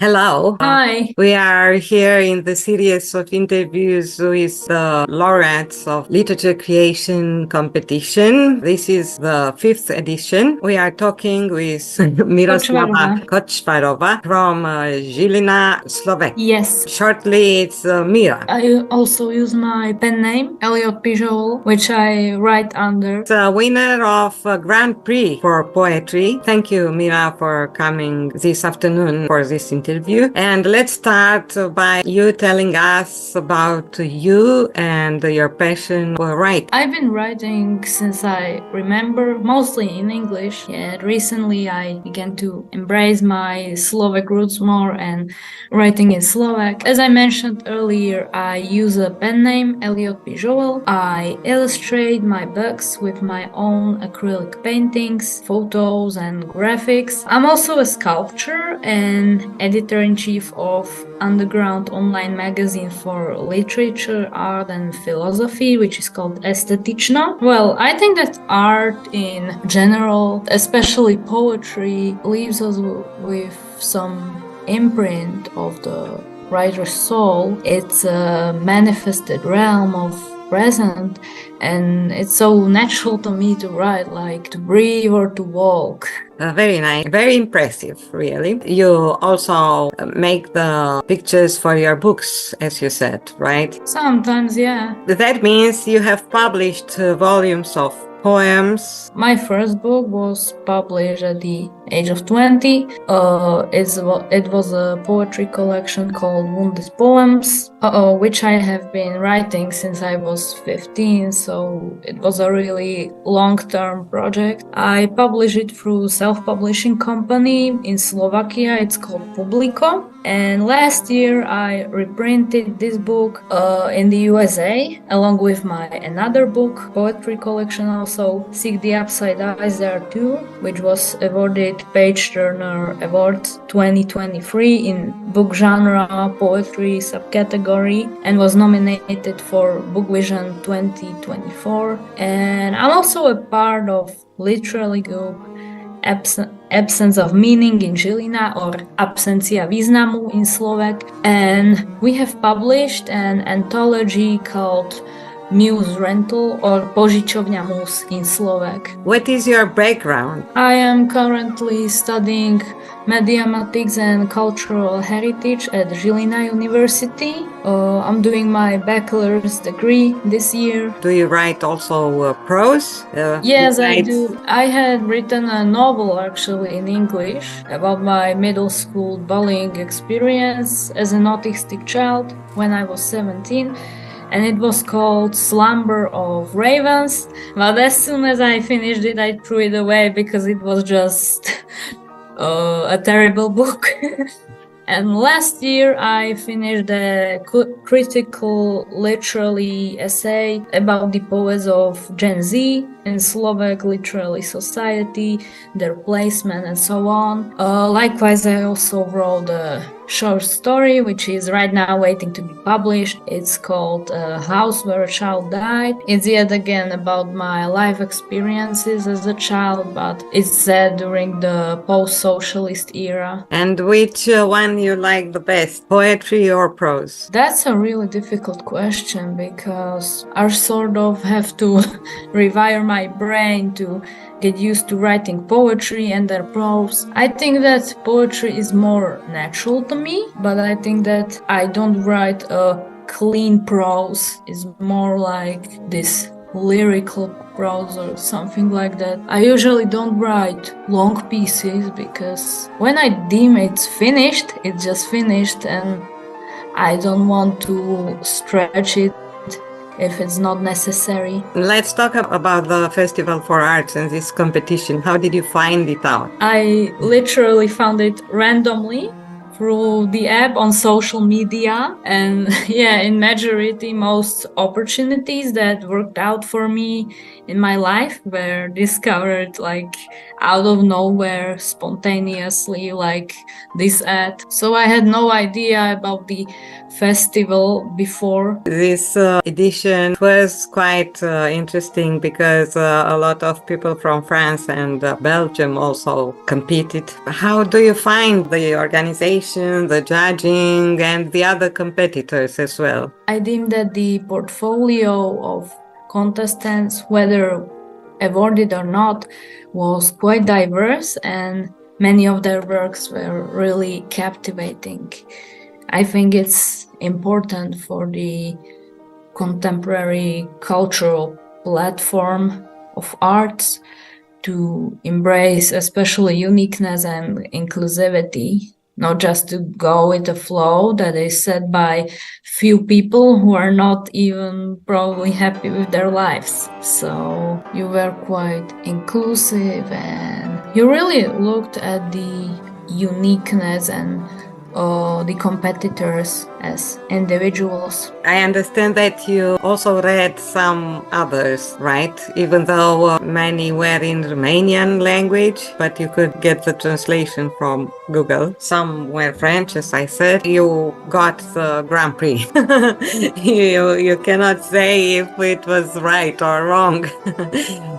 Hello. Hi. We are here in the series of interviews with the laureates of literature creation competition. This is the fifth edition. We are talking with Miroslava Kočvarova. Kočvarova from Žilina, Slovakia. Yes. Shortly, it's Mira. I also use my pen name, Elliotté P, which I write under. The winner of Grand Prix for poetry. Thank you, Mira, for coming this afternoon for this interview. And let's start by you telling us about you and your passion for writing. I've been writing since I remember, mostly in English. And recently I began to embrace my Slovak roots more and writing in Slovak. As I mentioned earlier, I use a pen name, Elliotté P. I illustrate my books with my own acrylic paintings, photos, and graphics. I'm also a sculptor and editor-in-chief of underground online magazine for literature, art, and philosophy, which is called Estetično. Well, I think that art in general, especially poetry, leaves us with some imprint of the writer's soul. It's a manifested realm of present, and it's so natural to me to write, like to breathe or to walk. Very nice, very impressive, really. You also make the pictures for your books, as you said, right? Sometimes, yeah. That means you have published volumes of poems. My first book was published at the age of 20. It was a poetry collection called Wounded Poems, which I have been writing since I was 15, so it was a really long-term project. I published it through self-publishing company in Slovakia. It's called Publico. And last year I reprinted this book in the USA along with my another book, poetry collection also, Seek the Upside Eyes There Too, which was awarded Page Turner Award 2023 in book genre poetry subcategory and was nominated for Book Vision 2024. And I'm also a part of literally group Absence of Meaning in Žilina, or Absencia významu in Slovak, and we have published an anthology called Muse Rental, or Požičovňa Mus in Slovak. What is your background? I am currently studying Mediamatics and Cultural Heritage at Žilina University. I'm doing my bachelor's degree this year. Do you write also prose? Yes, I do. I had written a novel actually in English about my middle school bullying experience as an autistic child when I was 17. And it was called Slumber of Ravens. But as soon as I finished it, I threw it away because it was just a terrible book. And last year I finished a critical literary essay about the poets of Gen Z in Slovak literary society, their placement, and so on. Likewise, I also wrote a short story, which is right now waiting to be published. It's called House Where a Child Died. It's yet again about my life experiences as a child, but it's set during the post-socialist era. And which one you like the best, poetry or prose? That's a really difficult question because I sort of have to rewire my brain to get used to writing poetry and then prose. I think that poetry is more natural to me, but I think that I don't write a clean prose. It's more like this lyrical prose or something like that. I usually don't write long pieces because when I deem it's finished, it's just finished, and I don't want to stretch it if it's not necessary. Let's talk about the Festival for Arts and this competition. How did you find it out? I literally found it randomly through the app on social media, and yeah, in majority most opportunities that worked out for me in my life were discovered like out of nowhere, spontaneously, like this ad. So I had no idea about the festival before. This edition was quite interesting because a lot of people from France and Belgium also competed. How do you find the organization competition, the judging, and the other competitors as well? I deem that the portfolio of contestants, whether awarded or not, was quite diverse, and many of their works were really captivating. I think it's important for the contemporary cultural platform of arts to embrace especially uniqueness and inclusivity, not just to go with the flow that is set by few people who are not even probably happy with their lives. So you were quite inclusive and you really looked at the uniqueness and the competitors as individuals. I understand that you also read some others, right? Even though many were in Romanian language, but you could get the translation from Google. Some were French, as I said. You got the Grand Prix. You cannot say if it was right or wrong.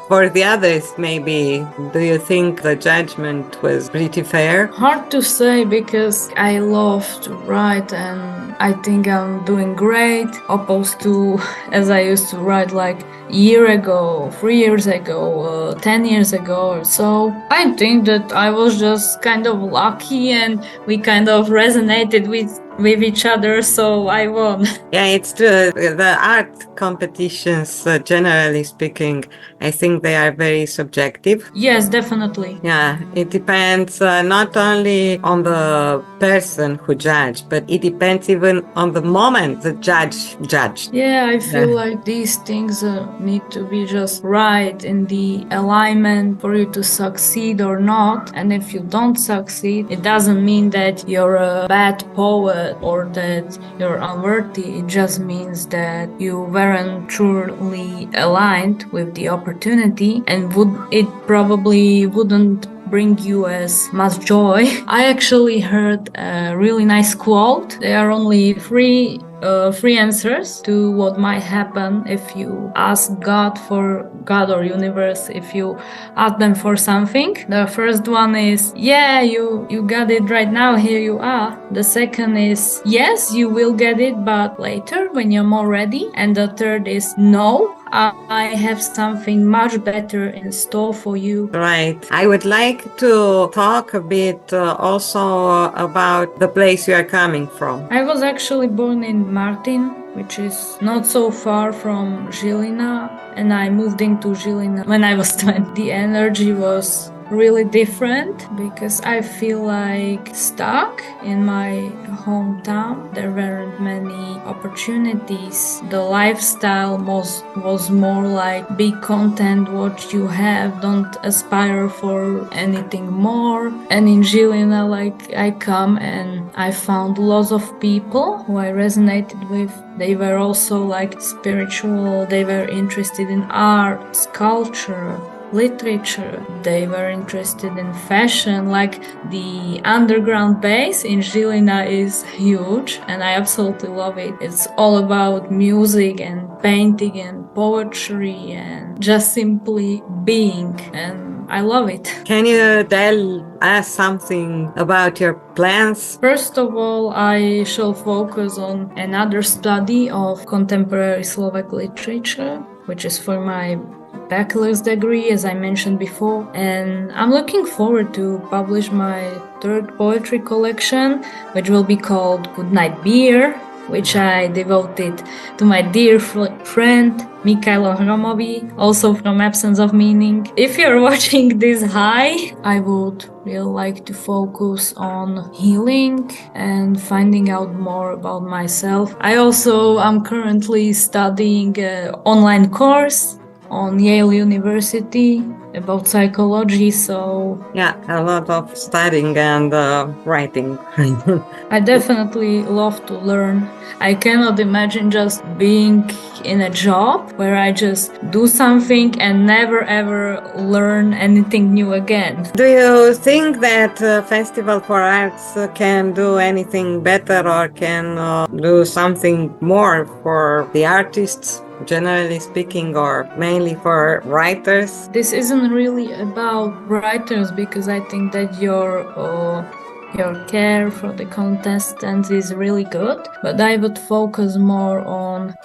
For the others, maybe, do you think the judgment was pretty fair? Hard to say because I love to write and I think I'm doing great, opposed to as I used to write like a year ago, 3 years ago, 10 years ago or so. I think that I was just kind of lucky and we kind of resonated with each other, so I won. Yeah, it's true. The art competitions, generally speaking, I think they are very subjective. Yes, definitely. Yeah, it depends not only on the person who judged, but it depends even on the moment the judge judged. Yeah, I feel like these things need to be just right in the alignment for you to succeed or not. And if you don't succeed, it doesn't mean that you're a bad poet or that you're unworthy. It just means that you weren't truly aligned with the opportunity and it probably wouldn't bring you as much joy. I actually heard a really nice quote. There are only three answers to what might happen if you ask God or universe, if you ask them for something. The first one is, yeah, you got it right now, here you are. The second is, yes, you will get it, but later when you're more ready. And the third is, no, I have something much better in store for you. Right. I would like to talk a bit also about the place you are coming from. I was actually born in Martin, which is not so far from Žilina, and I moved into Žilina when I was 20. The energy was really different because I feel like stuck in my hometown. There weren't many opportunities. The lifestyle was more like be content what you have, don't aspire for anything more. And in Žilina, like I come and I found lots of people who I resonated with. They were also like spiritual, they were interested in art, sculpture, literature. They were interested in fashion. Like the underground base in Žilina is huge and I absolutely love it. It's all about music and painting and poetry and just simply being, and I love it. Can you tell us something about your plans? First of all, I shall focus on another study of contemporary Slovak literature, which is for my bachelor's degree, as I mentioned before, and I'm looking forward to publish my third poetry collection, which will be called Goodnight Beer, which I devoted to my dear friend Mikhailo Hromovi, also from Absence of Meaning. If you're watching this high, I would really like to focus on healing and finding out more about myself. I'm currently studying an online course on Yale University about psychology, so yeah, a lot of studying and writing. I definitely love to learn. I cannot imagine just being in a job where I just do something and never ever learn anything new again. Do you think that Festival for Arts can do anything better or can do something more for the artists, generally speaking, or mainly for writers? This isn't really about writers because I think that your your care for the contestants is really good, but I would focus more on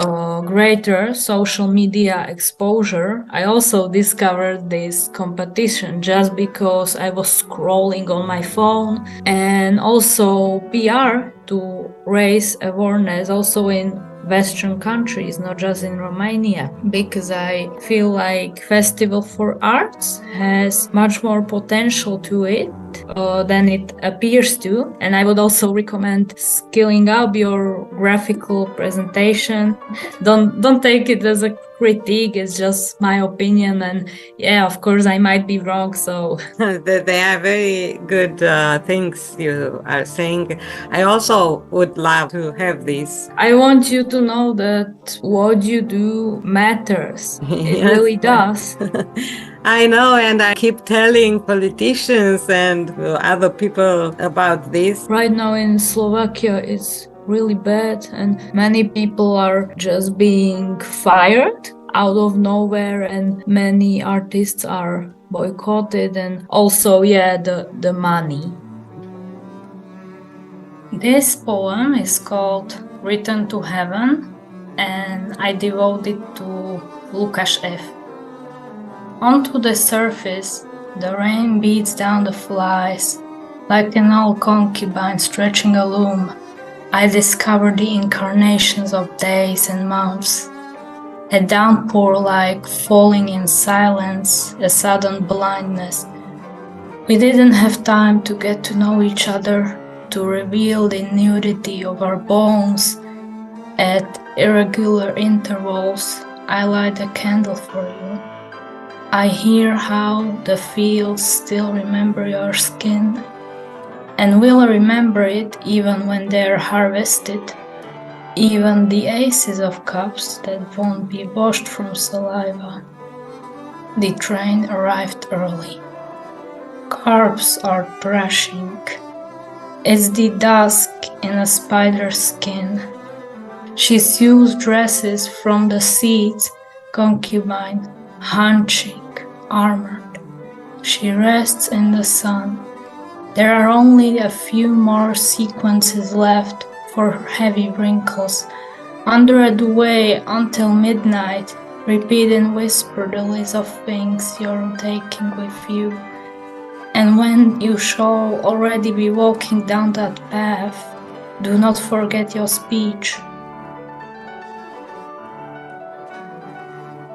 greater social media exposure. I also discovered this competition just because I was scrolling on my phone, and also PR to raise awareness also in Western countries, not just in Romania, because I feel like Festival for Arts has much more potential to it than it appears to. And I would also recommend skilling up your graphical presentation. Don't take it as a critique, it's just my opinion, and yeah, of course I might be wrong, so They are very good things you are saying. I also would love to have this. I want you to know that what you do matters. It Yes. really does. I know, and I keep telling politicians and other people about this. Right now in Slovakia it's really bad, and many people are just being fired out of nowhere, and many artists are boycotted, and also the money. This poem is called Return to Heaven, and I devote it to Lukáš F. Onto the surface, the rain beats down the flies. Like an old concubine stretching a loom, I discover the incarnations of days and months. A downpour like falling in silence, a sudden blindness. We didn't have time to get to know each other, to reveal the nudity of our bones. At irregular intervals, I light a candle for you. I hear how the fields still remember your skin, and will remember it even when they're harvested, even the aces of cups that won't be washed from saliva. The train arrived early. Carbs are thrashing. It's the dusk in a spider's skin. She sews dresses from the seeds, concubine, hunching, armored. She rests in the sun. There are only a few more sequences left for her heavy wrinkles. Under a duvet until midnight, repeat and whisper the list of things you're taking with you. And when you shall already be walking down that path, do not forget your speech.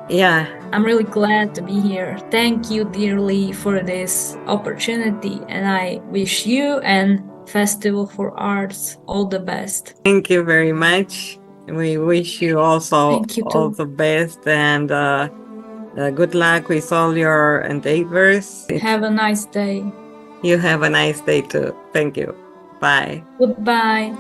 Yeah. I'm really glad to be here. Thank you dearly for this opportunity, and I wish you and Festival for Arts all the best. Thank you very much. We wish you also Thank you all too. the best, and good luck with all your endeavors. Have a nice day. You have a nice day too. Thank you. Bye. Goodbye.